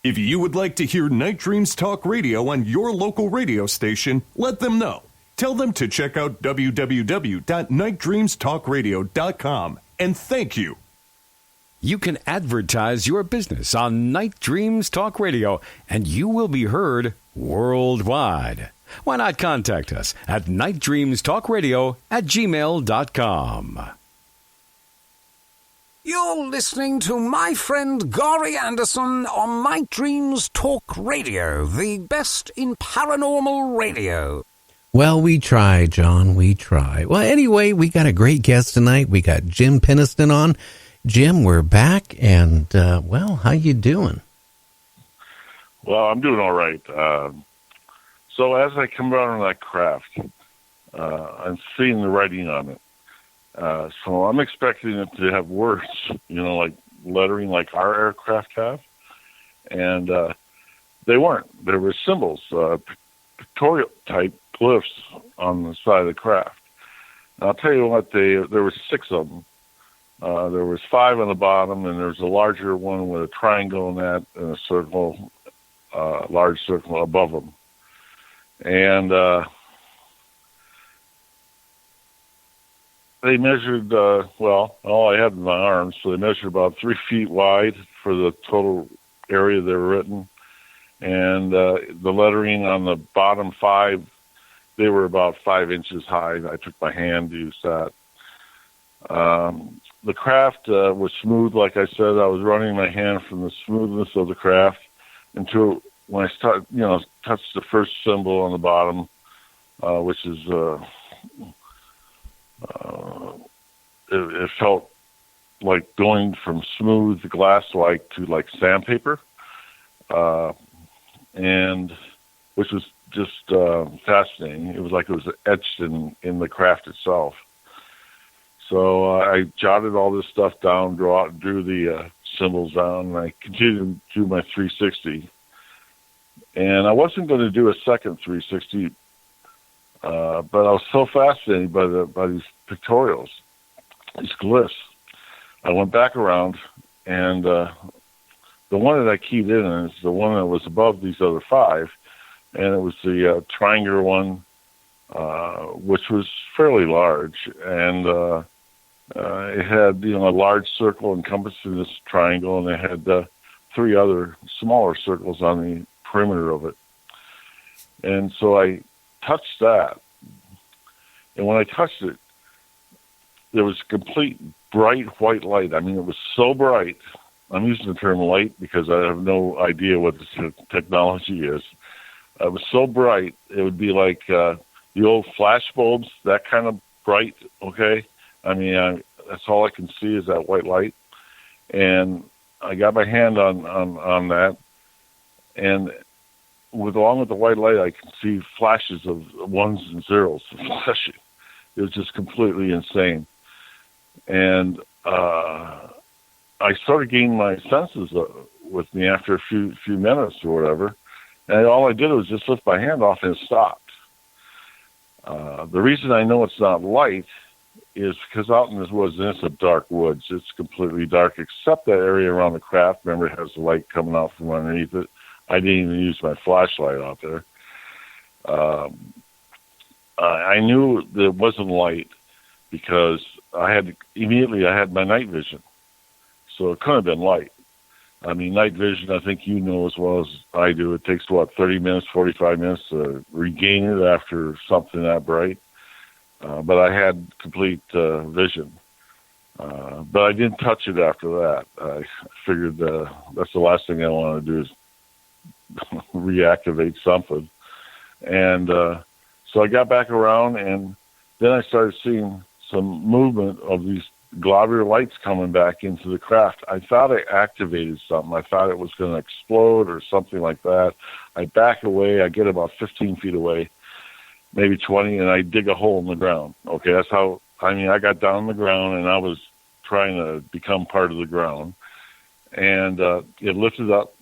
If you would like to hear Night Dreams Talk Radio on your local radio station, let them know. Tell them to check out www.nightdreamstalkradio.com. And thank you. You can advertise your business on Night Dreams Talk Radio, and you will be heard worldwide. Why not contact us at nightdreamstalkradio@gmail.com. You're listening to my friend Gary Anderson on Night Dreams Talk Radio, the best in paranormal radio. Well, we try, John. We try. Well, anyway, we got a great guest tonight. We got Jim Penniston on. Jim, we're back, and, well, how you doing? Well, I'm doing all right. So as I come around on that craft, I'm seeing the writing on it. So I'm expecting it to have words, like lettering like our aircraft have. And they weren't. There were symbols, pictorial-type glyphs on the side of the craft. And I'll tell you what, there were 6 of them. There was 5 on the bottom, and there was a larger one with a triangle in that and a circle, large circle above them. And they measured, all I had in my arms, so they measured about 3 feet wide for the total area they were written. And the lettering on the bottom 5, they were about 5 inches high. I took my hand to use that. The craft was smooth, like I said. I was running my hand from the smoothness of the craft until when I touched the first symbol on the bottom, which is... it felt like going from smooth glass-like to like sandpaper, and which was just fascinating. It was like it was etched in the craft itself. So I jotted all this stuff down, drew the symbols down, and I continued to do my 360. And I wasn't going to do a second 360, but I was so fascinated by these pictorials, these glyphs. I went back around, and the one that I keyed in is the one that was above these other 5, and it was the triangular one, which was fairly large, and it had a large circle encompassing this triangle, and it had 3 other smaller circles on the perimeter of it. And so I touched that, and when I touched it, there was complete bright white light. I mean, it was so bright. I'm using the term light because I have no idea what this technology is. It was so bright, it would be like the old flash bulbs, that kind of bright, okay? I mean, that's all I can see is that white light. And I got my hand on that, and along with the white light, I could see flashes of 1s and 0s flashing. It was just completely insane. And I sort of gained my senses with me after a few minutes or whatever. And all I did was just lift my hand off and it stopped. The reason I know it's not light is because out in this woods, and it's a dark woods. It's completely dark except that area around the craft. Remember, it has the light coming out from underneath it. I didn't even use my flashlight out there. I knew that it wasn't light because I had my night vision. So it couldn't have been light. I mean, night vision, I think you know as well as I do, it takes, 30 minutes, 45 minutes to regain it after something that bright. But I had complete vision. But I didn't touch it after that. I figured that's the last thing I want to do is reactivate something. And so I got back around, and then I started seeing some movement of these globular lights coming back into the craft. I thought I activated something. I thought it was going to explode or something like that. I back away. I get about 15 feet away, maybe 20, and I dig a hole in the ground. Okay, that's how, I got down on the ground, and I was trying to become part of the ground. And it lifted up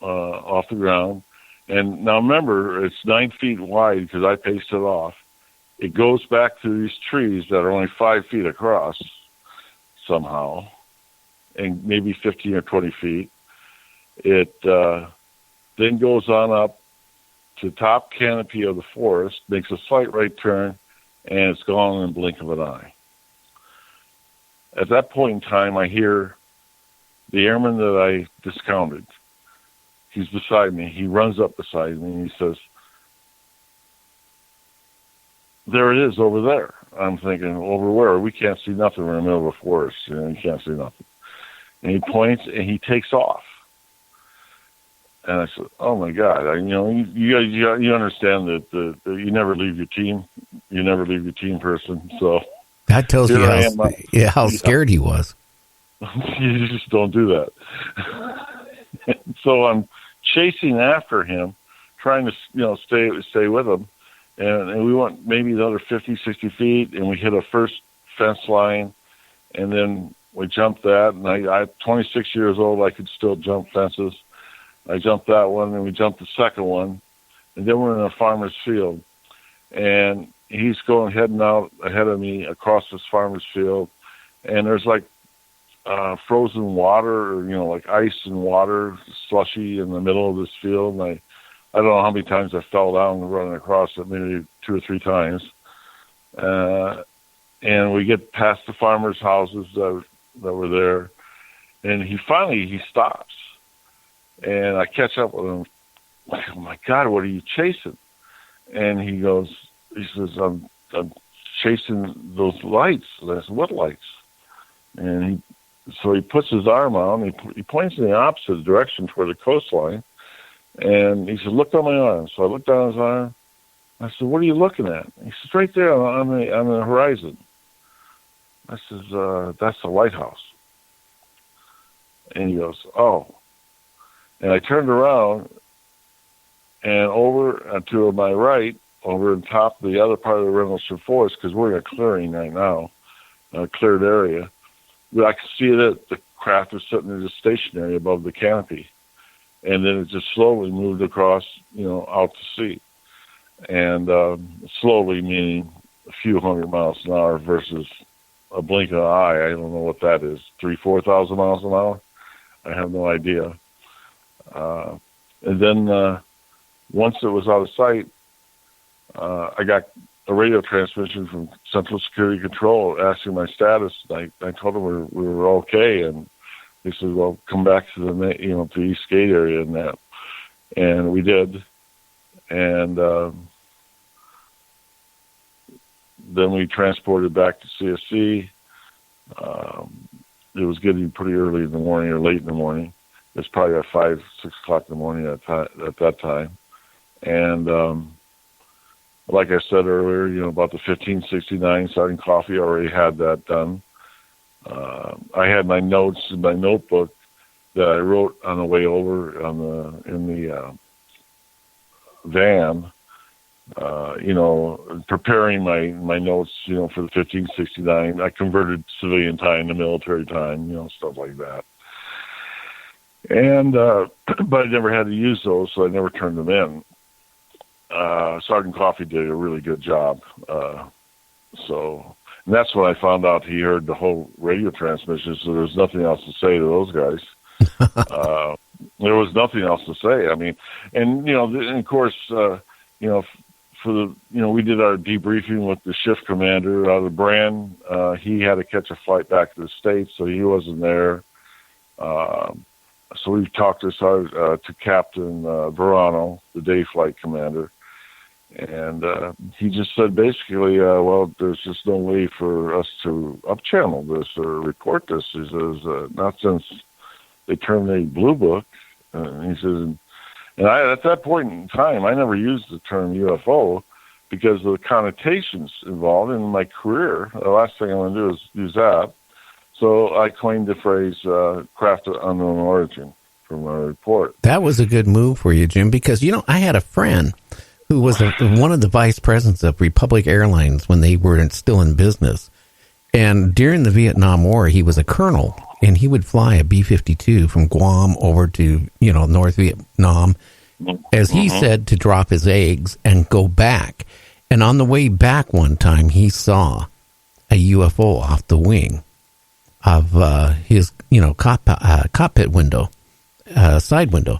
off the ground. And now remember, it's 9 feet wide because I paced it off. It goes back to these trees that are only 5 feet across somehow, and maybe 15 or 20 feet. It then goes on up to the top canopy of the forest, makes a slight right turn, and it's gone in the blink of an eye. At that point in time, I hear the airman that I discounted. He's beside me. He runs up beside me, and he says, "There it is over there." I'm thinking, over where? We can't see nothing. We're in the middle of a forest. You can't see nothing. And he points, and he takes off. And I said, "Oh my God! You understand that you never leave your team. You never leave your team person." So that tells you how scared he was. You just don't do that. So I'm chasing after him, trying to stay with him, and we went maybe another 50, 60 feet, and we hit a first fence line, and then we jumped that. And I'm 26 years old. I could still jump fences. I jumped that one, and we jumped the second one, and then we're in a farmer's field, and he's heading out ahead of me across this farmer's field, and there's like frozen water, or like ice and water, slushy in the middle of this field. And I don't know how many times I fell down running across it, maybe 2 or 3 times. And we get past the farmers' houses that were there, and he stops. And I catch up with him. Like, "Oh my God, what are you chasing?" And he says, I'm chasing those lights. And I said, "What lights?" And so he puts his arm out, and he points in the opposite direction toward the coastline. And he said, "Look on my arm." So I looked down his arm. I said, "What are you looking at?" He says, "Right there on the horizon." I says, "That's the lighthouse." And he goes, "Oh." And I turned around, and over to my right, over on top of the other part of the Rendlesham forest, because we're in a clearing right now, a cleared area, but I could see that the craft was sitting there just stationary above the canopy. And then it just slowly moved across, out to sea. And slowly meaning a few hundred miles an hour versus a blink of an eye. I don't know what that is, 4,000 miles an hour? I have no idea. And then once it was out of sight, I got a radio transmission from Central Security Control asking my status. I told them we were okay, and they said, "Well, come back to to the East Gate area," and that, and we did, and then we transported back to CSC. It was getting pretty early in the morning or late in the morning. It's probably at 5, 6 o'clock in the morning at that time. And like I said earlier, about the 1569 Sergeant Coffee, I already had that done. I had my notes in my notebook that I wrote on the way over in the van, preparing my notes, for the 1569. I converted civilian time to military time, stuff like that. And, but I never had to use those, so I never turned them in. Sergeant Coffee did a really good job. And that's when I found out he heard the whole radio transmission, so there was nothing else to say to those guys. There was nothing else to say. I mean, and of course, for the, we did our debriefing with the shift commander, the Brand. He had to catch a flight back to the States, so he wasn't there. So we talked to Captain Verano, the day flight commander, and he just said basically, well, there's just no way for us to up-channel this or report this. He says, not since they terminated Blue Book. And he says, and at that point in time, I never used the term UFO because of the connotations involved in my career. The last thing I want to do is use that. So I coined the phrase craft of unknown origin for my report. That was a good move for you, Jim, because, I had a friend who was one of the vice presidents of Republic Airlines when they were still in business. And during the Vietnam War, he was a colonel, and he would fly a B-52 from Guam over to, North Vietnam, as he said, to drop his eggs and go back. And on the way back one time, he saw a UFO off the wing of his, cockpit window. side window.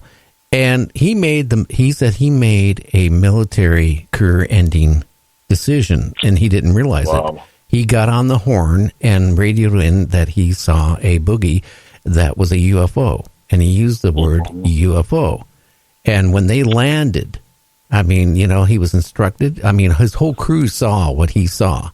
And he said he made a military career-ending decision, and he didn't realize it. He got on the horn and radioed in that he saw a boogie that was a UFO, and he used the word UFO. And when they landed, I mean, he was instructed. I mean, his whole crew saw what he saw.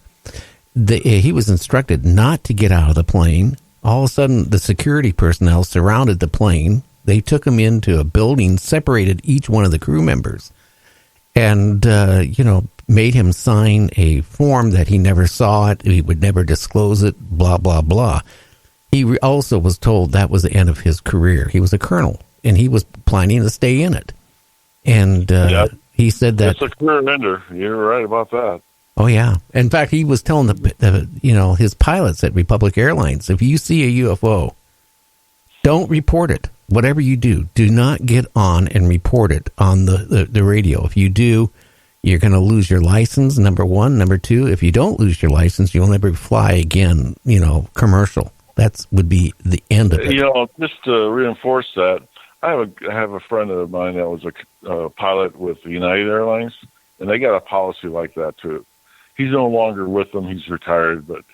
He was instructed not to get out of the plane. All of a sudden, the security personnel surrounded the plane. They took him into a building, separated each one of the crew members, and, made him sign a form that he never saw it. He would never disclose it, blah, blah, blah. He also was told that was the end of his career. He was a colonel, and he was planning to stay in it. And he said that... It's a career ender. You're right about that. Oh, yeah. In fact, he was telling his pilots at Republic Airlines, if you see a UFO, don't report it. Whatever you do not get on and report it on the radio. If you do, you're going to lose your license, number one. Number two, if you don't lose your license, you'll never fly again, commercial. That would be the end of it. Just to reinforce that, I have a friend of mine that was a pilot with United Airlines, and they got a policy like that, too. He's no longer with them. He's retired, but,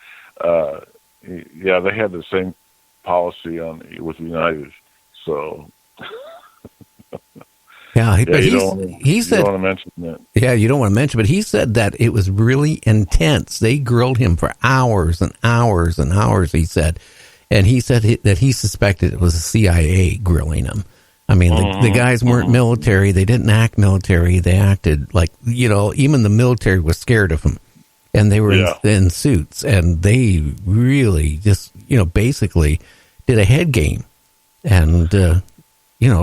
they had the same policy with United. So, but he said, you don't want to mention that. Yeah, you don't want to mention, but he said that it was really intense. They grilled him for hours and hours and hours, he said. And he said that he suspected it was the CIA grilling him. I mean, the guys weren't military. They didn't act military. They acted like, even the military was scared of them. And they were in suits. And they really just, basically did a head game. And,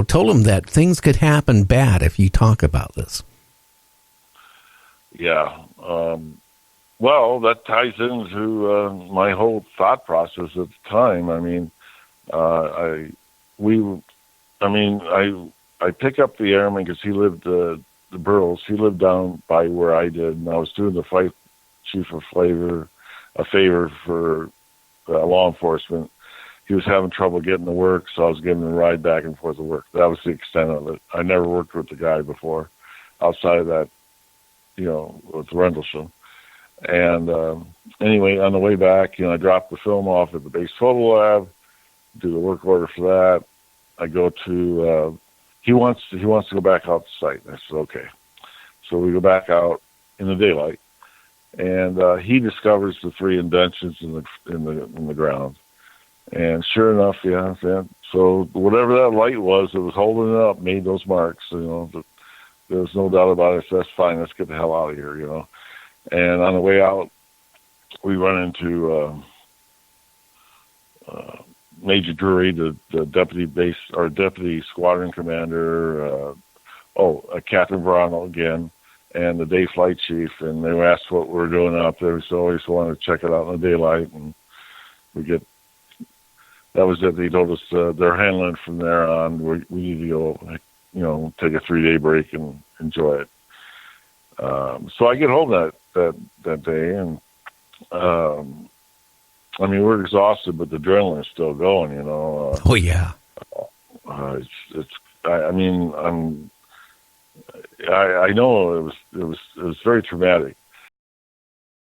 told him that things could happen bad if you talk about this. Yeah. Well, that ties into my whole thought process at the time. I mean, I pick up the airman because he lived, the Burles, he lived down by where I did, and I was doing the flight chief a favor for law enforcement. He was having trouble getting to work, so I was giving him a ride back and forth to work. That was the extent of it. I never worked with the guy before, outside of that, with Rendlesham. And anyway, on the way back, I dropped the film off at the base photo lab, do the work order for that. I go to, he wants to go back out to site. I said, okay. So we go back out in the daylight, and he discovers the 3 indentions in the ground. And sure enough, yeah. So whatever that light was that was holding it up made those marks. There was no doubt about it. So that's fine. Let's get the hell out of here. And on the way out, we run into Major Drury, the deputy base or deputy squadron commander. Captain Verano again, and the day flight chief. And they were asked what we were doing out there. So we always wanted to check it out in the daylight, and we get. That was it. They told us they're handling it from there on. We need to go, take a 3-day break and enjoy it. So I get home that day, and we're exhausted, but the adrenaline is still going. Oh yeah. I know it was very traumatic.